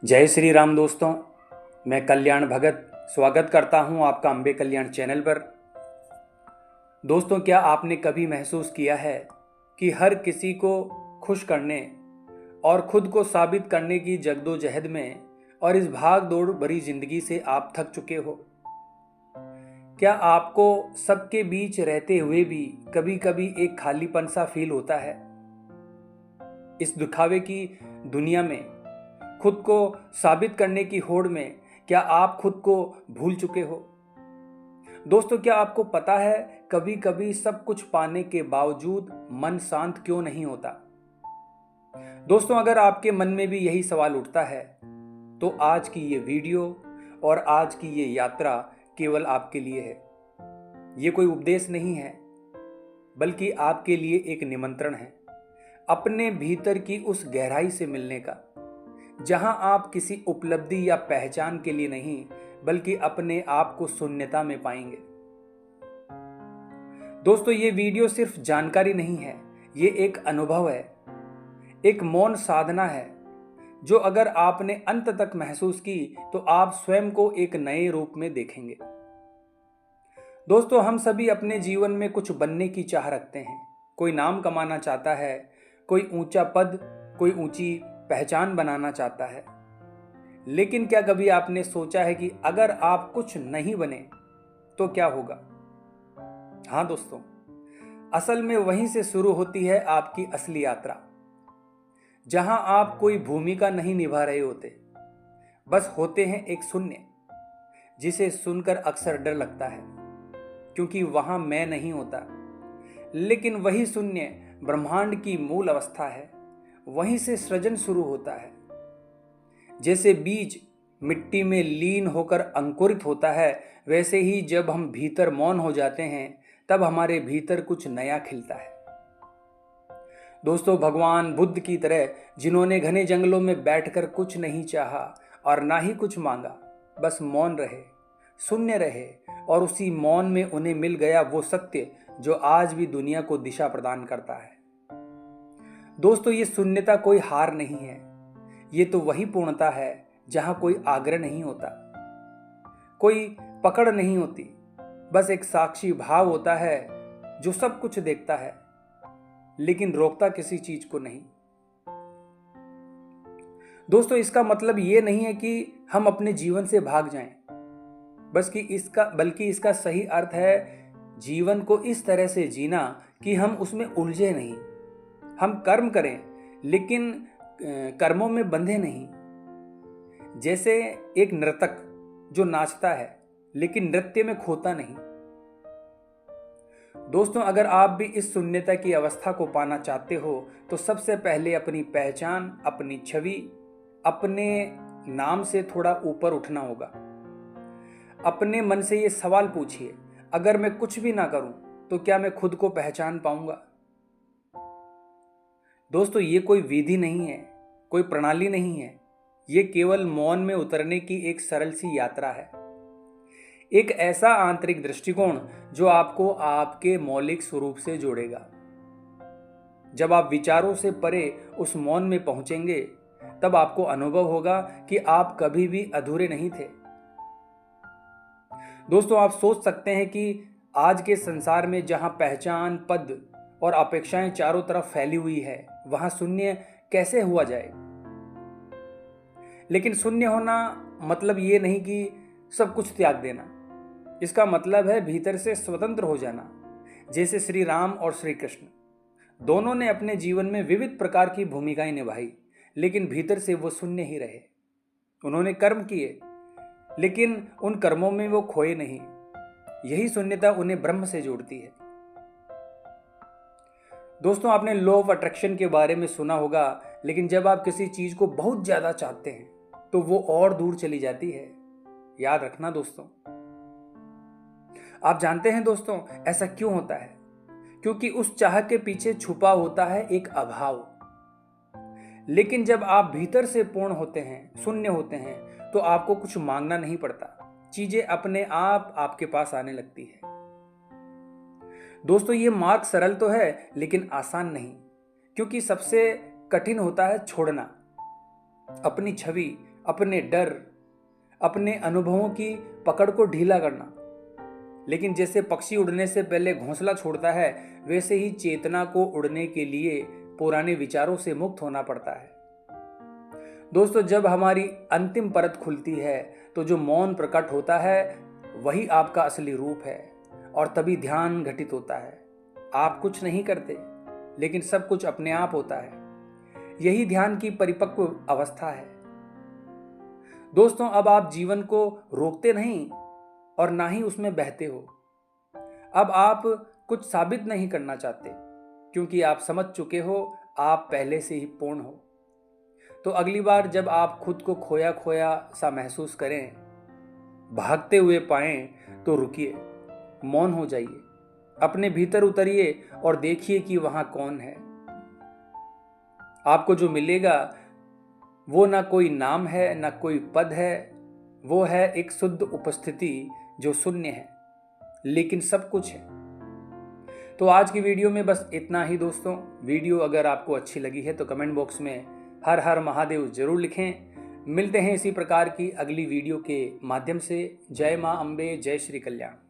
जय श्री राम दोस्तों। मैं कल्याण भगत स्वागत करता हूं आपका अम्बे कल्याण चैनल पर। दोस्तों, क्या आपने कभी महसूस किया है कि हर किसी को खुश करने और खुद को साबित करने की जद्दोजहद में और इस भाग दौड़ भरी जिंदगी से आप थक चुके हो? क्या आपको सबके बीच रहते हुए भी कभी कभी एक खालीपन सा फील होता है? इस दिखावे की दुनिया में खुद को साबित करने की होड़ में क्या आप खुद को भूल चुके हो? दोस्तों, क्या आपको पता है कभी कभी सब कुछ पाने के बावजूद मन शांत क्यों नहीं होता? दोस्तों, अगर आपके मन में भी यही सवाल उठता है तो आज की ये वीडियो और आज की ये यात्रा केवल आपके लिए है। ये कोई उपदेश नहीं है, बल्कि आपके लिए एक निमंत्रण है अपने भीतर की उस गहराई से मिलने का, जहां आप किसी उपलब्धि या पहचान के लिए नहीं, बल्कि अपने आप को शून्यता में पाएंगे। दोस्तों, ये वीडियो सिर्फ जानकारी नहीं है, ये एक अनुभव है, एक मौन साधना है, जो अगर आपने अंत तक महसूस की तो आप स्वयं को एक नए रूप में देखेंगे। दोस्तों, हम सभी अपने जीवन में कुछ बनने की चाह रखते हैं। कोई नाम कमाना चाहता है, कोई ऊंचा पद, कोई ऊंची पहचान बनाना चाहता है। लेकिन क्या कभी आपने सोचा है कि अगर आप कुछ नहीं बने तो क्या होगा? हाँ दोस्तों, असल में वहीं से शुरू होती है आपकी असली यात्रा, जहां आप कोई भूमिका नहीं निभा रहे होते, बस होते हैं एक शून्य, जिसे सुनकर अक्सर डर लगता है, क्योंकि वहां मैं नहीं होता। लेकिन वही शून्य ब्रह्मांड की मूल अवस्था है। वहीं से सृजन शुरू होता है। जैसे बीज मिट्टी में लीन होकर अंकुरित होता है, वैसे ही जब हम भीतर मौन हो जाते हैं, तब हमारे भीतर कुछ नया खिलता है। दोस्तों, भगवान बुद्ध की तरह, जिन्होंने घने जंगलों में बैठकर कुछ नहीं चाहा और ना ही कुछ मांगा, बस मौन रहे, शून्य रहे, और उसी मौन में उन्हें मिल गया वो सत्य जो आज भी दुनिया को दिशा प्रदान करता है। दोस्तों, ये शून्यता कोई हार नहीं है, ये तो वही पूर्णता है जहां कोई आग्रह नहीं होता, कोई पकड़ नहीं होती, बस एक साक्षी भाव होता है जो सब कुछ देखता है लेकिन रोकता किसी चीज को नहीं। दोस्तों, इसका मतलब ये नहीं है कि हम अपने जीवन से भाग जाएं, बल्कि इसका सही अर्थ है जीवन को इस तरह से जीना कि हम उसमें उलझे नहीं। हम कर्म करें, लेकिन कर्मों में बंधे नहीं। जैसे एक नर्तक जो नाचता है लेकिन नृत्य में खोता नहीं। दोस्तों, अगर आप भी इस शून्यता की अवस्था को पाना चाहते हो तो सबसे पहले अपनी पहचान, अपनी छवि, अपने नाम से थोड़ा ऊपर उठना होगा। अपने मन से ये सवाल पूछिए, अगर मैं कुछ भी ना करूं तो क्या मैं खुद को पहचान पाऊंगा? दोस्तों, ये कोई विधि नहीं है, कोई प्रणाली नहीं है, ये केवल मौन में उतरने की एक सरल सी यात्रा है। एक ऐसा आंतरिक दृष्टिकोण जो आपको आपके मौलिक स्वरूप से जोड़ेगा। जब आप विचारों से परे उस मौन में पहुंचेंगे, तब आपको अनुभव होगा कि आप कभी भी अधूरे नहीं थे। दोस्तों, आप सोच सकते हैं कि आज के संसार में जहां पहचान, पद और अपेक्षाएं चारों तरफ फैली हुई है, वहां शून्य कैसे हुआ जाए? लेकिन शून्य होना मतलब ये नहीं कि सब कुछ त्याग देना। इसका मतलब है भीतर से स्वतंत्र हो जाना। जैसे श्री राम और श्री कृष्ण दोनों ने अपने जीवन में विविध प्रकार की भूमिकाएं निभाई, लेकिन भीतर से वो शून्य ही रहे। उन्होंने कर्म किए, लेकिन उन कर्मों में वो खोए नहीं। यही शून्यता उन्हें ब्रह्म से जोड़ती है। दोस्तों, आपने लॉ ऑफ अट्रैक्शन के बारे में सुना होगा, लेकिन जब आप किसी चीज को बहुत ज्यादा चाहते हैं तो वो और दूर चली जाती है। याद रखना दोस्तों। आप जानते हैं दोस्तों, ऐसा क्यों होता है? क्योंकि उस चाह के पीछे छुपा होता है एक अभाव। लेकिन जब आप भीतर से पूर्ण होते हैं, शून्य होते हैं, तो आपको कुछ मांगना नहीं पड़ता। चीजें अपने आप आपके पास आने लगती है। दोस्तों, ये मार्ग सरल तो है, लेकिन आसान नहीं, क्योंकि सबसे कठिन होता है छोड़ना। अपनी छवि, अपने डर, अपने अनुभवों की पकड़ को ढीला करना। लेकिन जैसे पक्षी उड़ने से पहले घोंसला छोड़ता है, वैसे ही चेतना को उड़ने के लिए पुराने विचारों से मुक्त होना पड़ता है। दोस्तों, जब हमारी अंतिम परत खुलती है तो जो मौन प्रकट होता है वही आपका असली रूप है, और तभी ध्यान घटित होता है। आप कुछ नहीं करते, लेकिन सब कुछ अपने आप होता है। यही ध्यान की परिपक्व अवस्था है। दोस्तों, अब आप जीवन को रोकते नहीं और ना ही उसमें बहते हो। अब आप कुछ साबित नहीं करना चाहते, क्योंकि आप समझ चुके हो आप पहले से ही पूर्ण हो। तो अगली बार जब आप खुद को खोया खोया सा महसूस करें, भागते हुए पाएं, तो रुकिए, मौन हो जाइए, अपने भीतर उतरिए और देखिए कि वहां कौन है। आपको जो मिलेगा वो ना कोई नाम है, ना कोई पद है, वो है एक शुद्ध उपस्थिति जो शून्य है, लेकिन सब कुछ है। तो आज की वीडियो में बस इतना ही दोस्तों। वीडियो अगर आपको अच्छी लगी है तो कमेंट बॉक्स में हर हर महादेव जरूर लिखें। मिलते हैं इसी प्रकार की अगली वीडियो के माध्यम से। जय मां अम्बे, जय श्री कल्याण।